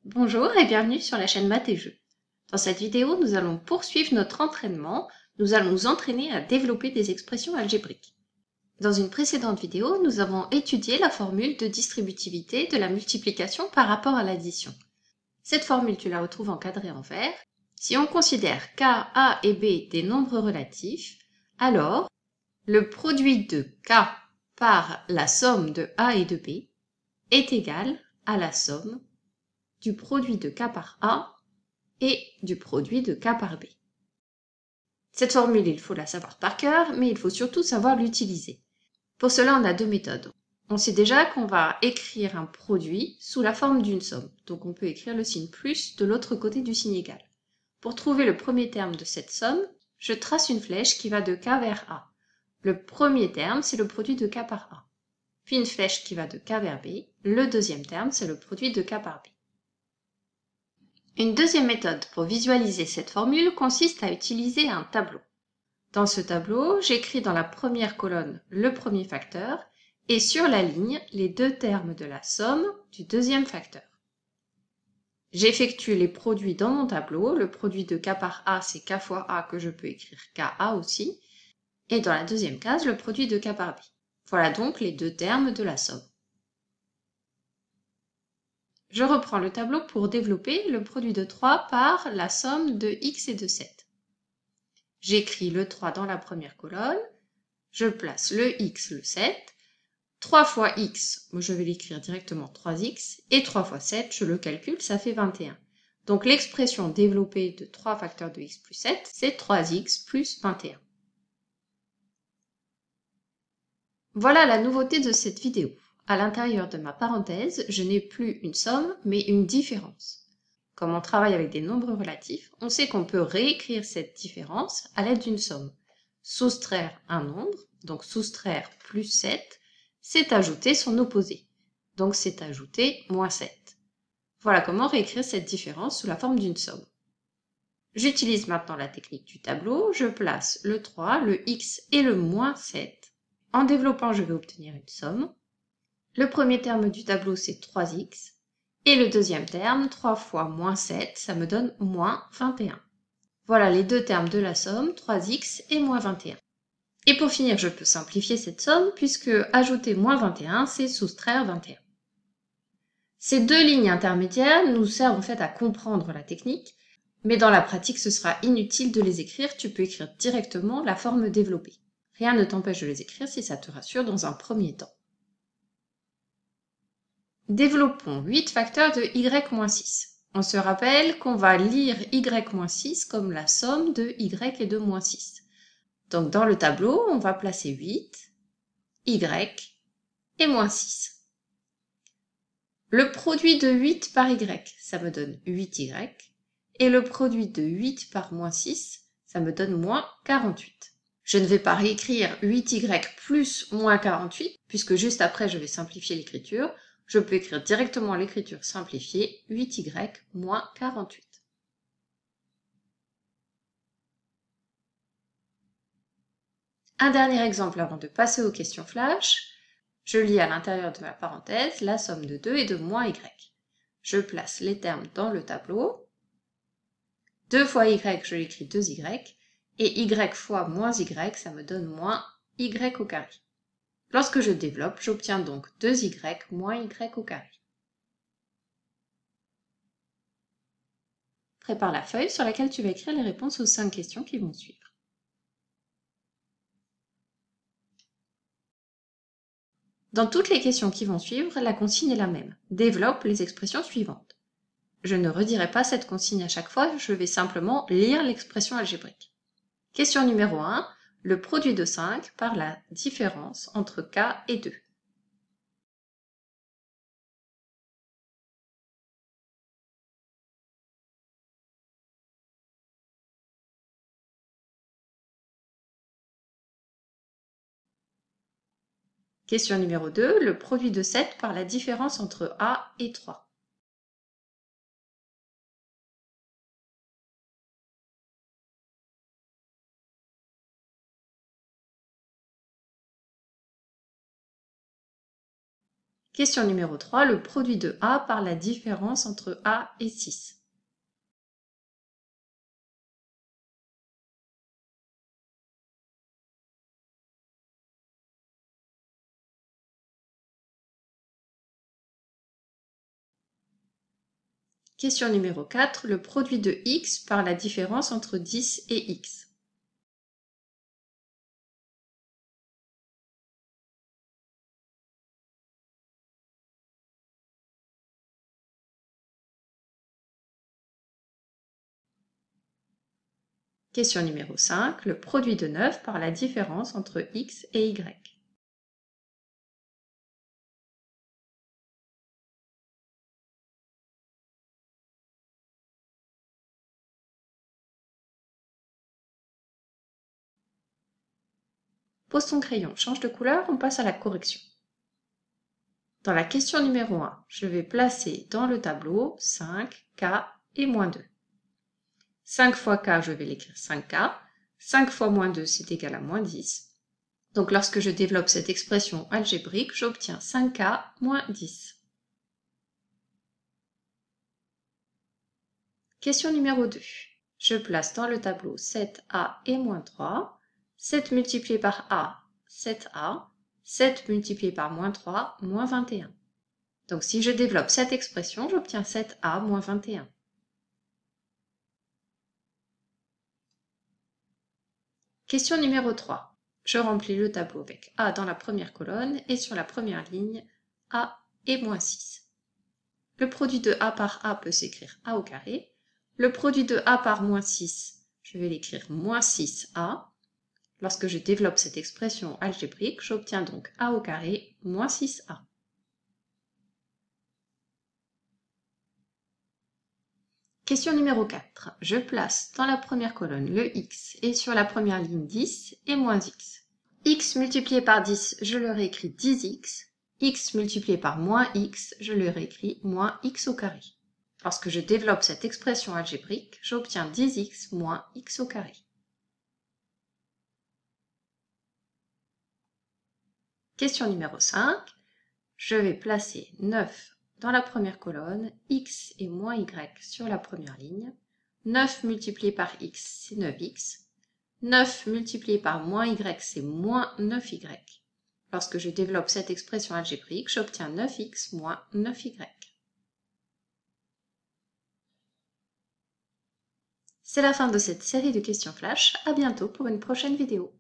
Bonjour et bienvenue sur la chaîne Maths et Jeux. Dans cette vidéo, nous allons poursuivre notre entraînement. Nous allons nous entraîner à développer des expressions algébriques. Dans une précédente vidéo, nous avons étudié la formule de distributivité de la multiplication par rapport à l'addition. Cette formule, tu la retrouves encadrée en vert. Si on considère k, a et b des nombres relatifs, alors le produit de k par la somme de a et de b est égal à la somme du produit de k par a et du produit de k par b. Cette formule, il faut la savoir par cœur, mais il faut surtout savoir l'utiliser. Pour cela, on a deux méthodes. On sait déjà qu'on va écrire un produit sous la forme d'une somme. Donc on peut écrire le signe plus de l'autre côté du signe égal. Pour trouver le premier terme de cette somme, je trace une flèche qui va de k vers a. Le premier terme, c'est le produit de k par a. Puis une flèche qui va de k vers b. Le deuxième terme, c'est le produit de k par b. Une deuxième méthode pour visualiser cette formule consiste à utiliser un tableau. Dans ce tableau, j'écris dans la première colonne le premier facteur et sur la ligne les deux termes de la somme du deuxième facteur. J'effectue les produits dans mon tableau. Le produit de k par a, c'est k fois a que je peux écrire ka aussi. Et dans la deuxième case, le produit de k par b. Voilà donc les deux termes de la somme. Je reprends le tableau pour développer le produit de 3 par la somme de x et de 7. J'écris le 3 dans la première colonne, je place le x, le 7, 3 fois x, je vais l'écrire directement 3x, et 3 fois 7, je le calcule, ça fait 21. Donc l'expression développée de 3 facteurs de x plus 7, c'est 3x plus 21. Voilà la nouveauté de cette vidéo. À l'intérieur de ma parenthèse, je n'ai plus une somme, mais une différence. Comme on travaille avec des nombres relatifs, on sait qu'on peut réécrire cette différence à l'aide d'une somme. Soustraire un nombre, donc soustraire plus 7, c'est ajouter son opposé. Donc c'est ajouter moins 7. Voilà comment réécrire cette différence sous la forme d'une somme. J'utilise maintenant la technique du tableau, je place le 3, le x et le moins 7. En développant, je vais obtenir une somme. Le premier terme du tableau, c'est 3x. Et le deuxième terme, 3 fois moins 7, ça me donne moins 21. Voilà les deux termes de la somme, 3x et moins 21. Et pour finir, je peux simplifier cette somme, puisque ajouter moins 21, c'est soustraire 21. Ces deux lignes intermédiaires nous servent en fait à comprendre la technique, mais dans la pratique, ce sera inutile de les écrire, tu peux écrire directement la forme développée. Rien ne t'empêche de les écrire si ça te rassure dans un premier temps. Développons 8 facteurs de y-6. On se rappelle qu'on va lire y-6 comme la somme de y et de moins 6. Donc dans le tableau, on va placer 8, y et moins 6. Le produit de 8 par y, ça me donne 8y. Et le produit de 8 par moins 6, ça me donne moins 48. Je ne vais pas réécrire 8y plus moins 48, puisque juste après je vais simplifier l'écriture. Je peux écrire directement l'écriture simplifiée, 8y moins 48. Un dernier exemple avant de passer aux questions flash. Je lis à l'intérieur de ma parenthèse la somme de 2 et de moins y. Je place les termes dans le tableau. 2 fois y, je l'écris 2y. Et y fois moins y, ça me donne moins y au carré. Lorsque je développe, j'obtiens donc 2y moins y au carré. Prépare la feuille sur laquelle tu vas écrire les réponses aux 5 questions qui vont suivre. Dans toutes les questions qui vont suivre, la consigne est la même. Développe les expressions suivantes. Je ne redirai pas cette consigne à chaque fois, je vais simplement lire l'expression algébrique. Question numéro 1. Le produit de 5 par la différence entre k et 2. Question numéro 2. Le produit de 7 par la différence entre a et 3. Question numéro 3, le produit de A par la différence entre A et 6. Question numéro 4, le produit de X par la différence entre 10 et X. Question numéro 5, le produit de 9 par la différence entre X et Y. Pose ton crayon, change de couleur, on passe à la correction. Dans la question numéro 1, je vais placer dans le tableau 5, K et moins 2. 5 fois K, je vais l'écrire 5K. 5 fois moins 2, c'est égal à moins 10. Donc lorsque je développe cette expression algébrique, j'obtiens 5K moins 10. Question numéro 2. Je place dans le tableau 7A et moins 3. 7 multiplié par A, 7A. 7 multiplié par moins 3, moins 21. Donc si je développe cette expression, j'obtiens 7A moins 21. Question numéro 3. Je remplis le tableau avec A dans la première colonne et sur la première ligne, A et moins 6. Le produit de A par A peut s'écrire A au carré. Le produit de A par moins 6, je vais l'écrire moins 6A. Lorsque je développe cette expression algébrique, j'obtiens donc A au carré moins 6A. Question numéro 4. Je place dans la première colonne le x et sur la première ligne 10 et moins x. X multiplié par 10, je le réécris 10x. X multiplié par moins x, je le réécris moins x au carré. Lorsque je développe cette expression algébrique, j'obtiens 10x moins x au carré. Question numéro 5. Je vais placer 9 dans la première colonne, x et moins y sur la première ligne. 9 multiplié par x, c'est 9x. 9 multiplié par moins y, c'est moins 9y. Lorsque je développe cette expression algébrique, j'obtiens 9x moins 9y. C'est la fin de cette série de questions flash. À bientôt pour une prochaine vidéo.